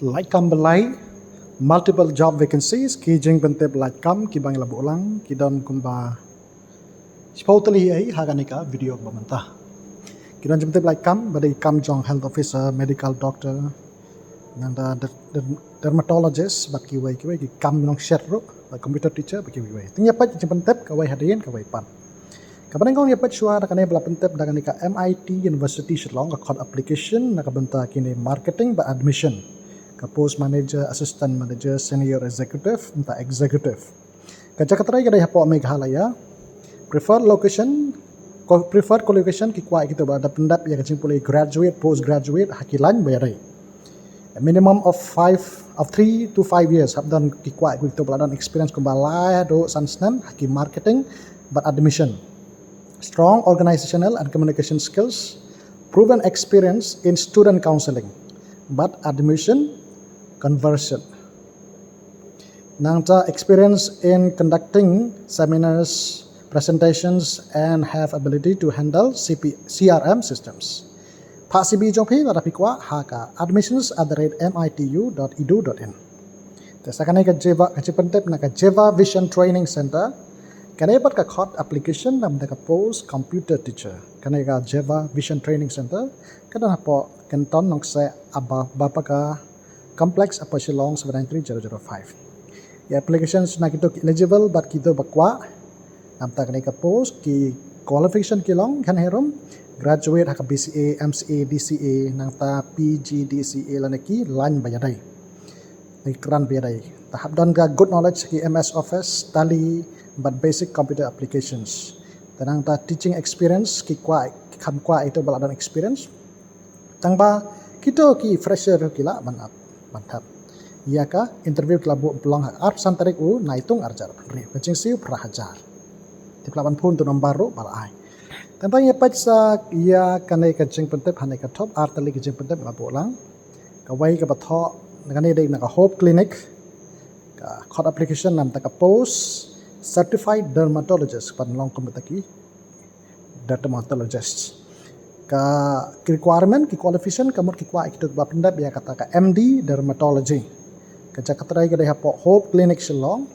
Laitkam byllai, multiple job vacancies, ki jing bentep Laitkam, ki bang labu ulang, ki don kumba Spotali ai haganika video bamanta. Ki don bentep Laitkam, badai kam jong health officer, medical doctor, nanda dermatologist, bat ki wai ki kam nong share ro, computer teacher bat ki wai. Tingnya pat bentep kawai hadirin kawai pan. Kapan kau ni pat suara kanai bela pentep daganika MIT University Shillong ka application nakabenta kini marketing ba admission ka post manager, assistant manager, senior executive, entah executive. Kaca katrai kadai hapo Meghalaya preferred qualification ki kuat kita berada pendap ya kacing pulai graduate, postgraduate hakilan bayarai. A minimum of 3 to 5 years habdan ki kuat kita berada experience kumbalai do sansnan haki marketing but admission. Strong organizational and communication skills, proven experience in student counseling, but admission, conversion. Nangta experience in conducting seminars, presentations, and have ability to handle CRM systems. Pak CB jongpi ladapi kuat haka admissions@mitu.edu.in. Tesakanai ka Jeva kacipentep na ka Jeva Vision Training Center. Kanai pat ka khot application nam ka post computer teacher. Kanai ka Jeva Vision Training Center kada hapo kenton nong se bapa ka complex apa Shillong 73005. Ya applications na kito eligible but kito bakwa nam ta kanai ka post ki qualification kilong kan herum graduate haka BCA, MCA, DCA nang ta PG, DCA lanaki lan bayadai. Ikran bayadai. Tahap don ka good knowledge ki MS Office, Tally, but basic computer applications. Tenang ta teaching experience ki kuat kam kuat itu baladan experience. Tangba kita ki fresher kila mantap. Ia ka interview kila pulang art santarik naitung arjar ri kacing siu prahajar. Di pelaban pun tu nombor ro balai. Tentang ia pajsa ia kanai kacing pentep hanai ka top art tali kacing pentep la pulang. Kawai ka batho kanai dei na ka Hope Clinic. Ka khot application nam ta ka post certified dermatologist pan long komitaki dermatologist ka requirement ki qualification kamur ki kwa ikut ba pendap ya kata ka MD dermatology ka jakatrai ka deha Hope Clinic Shillong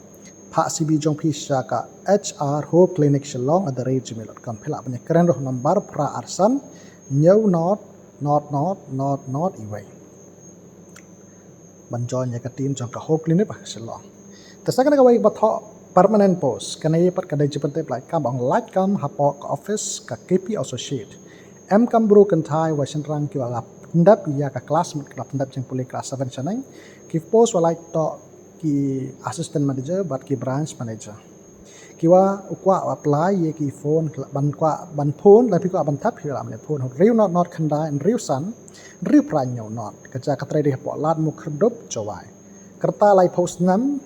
Pak CB jong pisha ka HR Hope Clinic Shillong @gmail.com phila apne keren roh number pra arsan nyau not iwai banjon ya ka team jong ka Hope Clinic Shillong tasaka ka wai batho permanent post kanai pat kadai jipente Laitkam ong Laitkam hapo ka office ka KP associate kam bro kentai wasan rang ki wala pendap ya ka kelas ka pendap jeng pulih kelas 7 chanai ki post walai to ki assistant manager but ki branch manager kiwa ukwa apply ye ki phone ban phone lapi ko ban tap hila mane phone riu not khandai riu san riu pranyo not kaja katrai de hapo lat mu khrdop chawai kerta lai post nam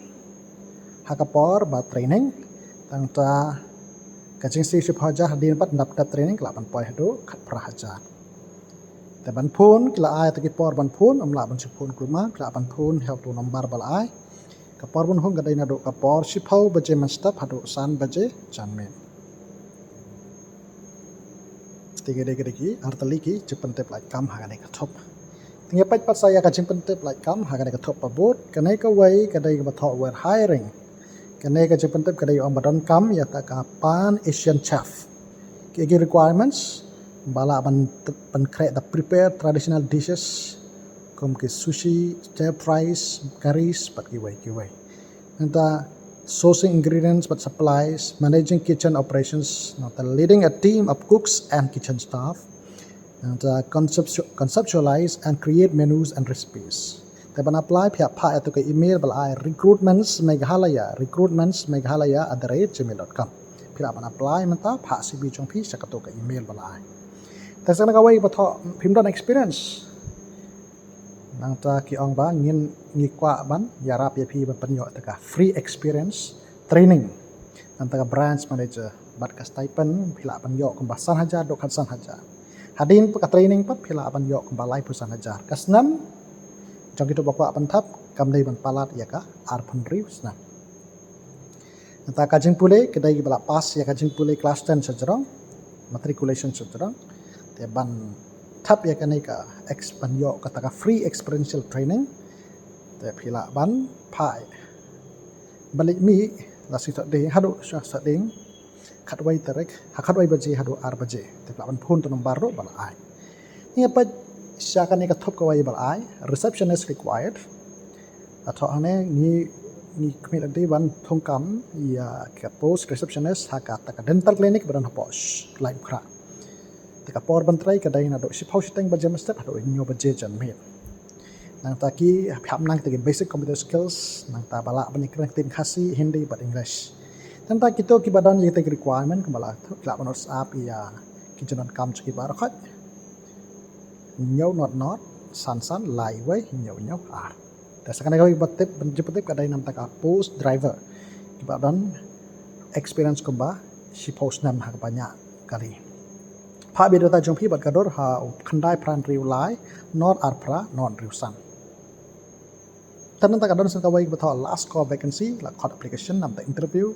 hakapor ba training tangta kacing si haja hadin pat dap training kelapan poi hado khat prahaja te ban phone kila ai taki por ban phone amla ban phone kulma kelapan phone help to number bal ai kapor bun hong gadai na do kapor sipau baje mastap hado san baje janmen tiga ki artali ki jepente Laitkam hagane ka top tinga pat saya kacing pente Laitkam hagane ka top pabot kanai ka wai kadai ka batho were hiring kanai ka jepentep kadai ang badon kam ya ta ka pan Asian chef ki requirements bala ban create the prepare traditional dishes kom ke sushi stir fries curries pat ki wai nanta sourcing ingredients but supplies managing kitchen operations nanta leading a team of cooks and kitchen staff and conceptualize and create menus and recipes. Tapi apply pihak atau ke email balai recruitmentsmeghalaya@gmail.com. Pihak apply mentah pak CB jong pi sakato ke email balai. Tapi sana kawai batho pimdan experience. Nang ta ki ong ba ngin ngikwa ban yarap ya pi ban penyo ta free experience training. Nang ta branch manager bat ka stipend pihak penyo kumbasan hajar dok hasan hajar. Hadin ka training pat pihak penyo kumbalai pusan hajar. Kasnam jong kita bakwa pantap kamdai ban palat ya ka arpun rius na nta kajing pule kedai bala pas ya kajing pule class 10 sajarong matriculation sajarong te ban tap ya kanai ka expanyo kata ka free experiential training แต่พิละบันพายบริมีลาสิตเดงฮัดชักสเดงขัดไว้แต่เร็กขัดไว้บัจเจฮัดอาร์บัจเจแต่พิละบันพูนตัวนับรุบัลไอนี่เป็นชากันนี่กระทบกับไว้บัลไอ receptionist required atau ane ni kemit adi ban thongkam ya ke post receptionist haka ta dental clinic baran hapos lain khra ta por ban trai ka dai na do si phau siteng ba jam step do nyo ba je jan me nang ta ki pham nang ta basic computer skills nang ta bala ban ikran tin khasi hindi but english tan ta kito ki badan ye te requirement kembala la ban whatsapp ya ki janan kam chi bar khat nyo not san lai wai nyo arแต่สักการณ์ก็บัตรbenjemput kadai nam tak post driver kita dan experience kumba si post nam hak banyak kali pak bido ta jompi bat kador ha khandai pran riu lai not arpra non riu san tan tak kadon san kawai betul last call vacancy la call application nam tak interview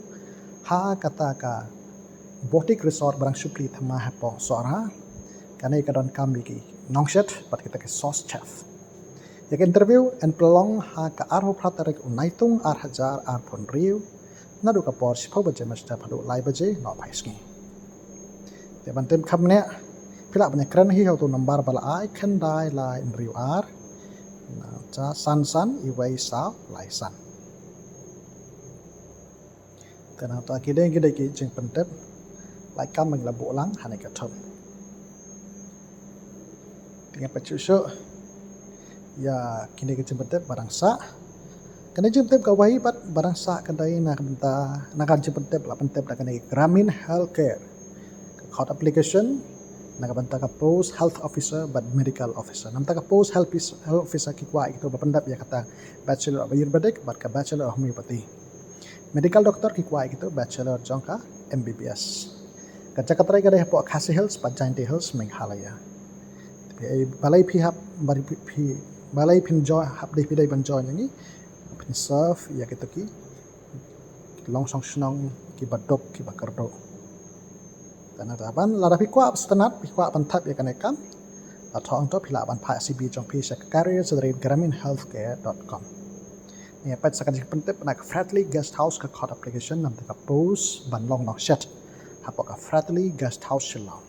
ha kata ka boutique resort barang supli thama ha po sora kanai kadon kami ki nongshet bat kita ke sauce chef ya interview and pelong ha ka arho pratarek unaitung ar hajar ar pon riu nadu ka por si phoba jemas ta phadu lai baje no phaisngi te bantem khamne phila bane kran hi ho to number bala ai khan dai lai in riu ar na cha san i wai sa lai san te na ta ki jing pentep lai kam mang la bo lang hanai ka thom tinga pachu so ya kini kejemput barang sa kena jemput kawai bat barang sa kadai nak benta nak jemput la pentep nak kena Gramin Healthcare code application nak benta ka post health officer but medical officer nam ta ka post health officer ki kwa itu bapendap ya kata bachelor of ayurvedic but ka bachelor of homeopathy medical doctor ki kwa itu bachelor jongka MBBS ka jakatrai ka deh po khasi health but giant health Meghalaya balai pihak bari balai pin joy hap dei pidai ban joy ni pin serve ya kita ki long song snong ki badok ki bakardo tanah ban lara pi kwa stanat pi kwa pantap ya kanekam atau untuk pila ban pa CB jong pi careers@graminhealthcare.com ni apa sakan pentep nak friendly guest house ka code application nam ta post ban long nok set hapok ka friendly guest house shilong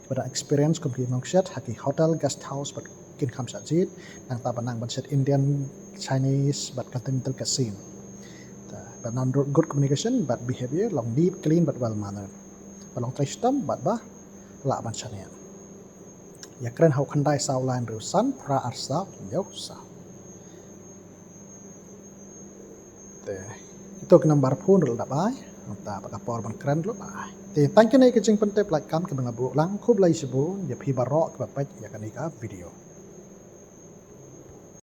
pada experience complete nok set haki hotel guest house but kin kham sajid nang ta banang ban set Indian Chinese but continental cuisine but non good communication but behavior long deep clean but well mannered long tristam but ba la ban chania ya kren hau khandai saw line ru san pra arsa yo sa te itu ke number phone ru dabai ta ba por ban kren lu bai te thank you nei ke jing pentep like kam ke bang abu lang khub lai sibu ya phi barok ba pa ya kanika video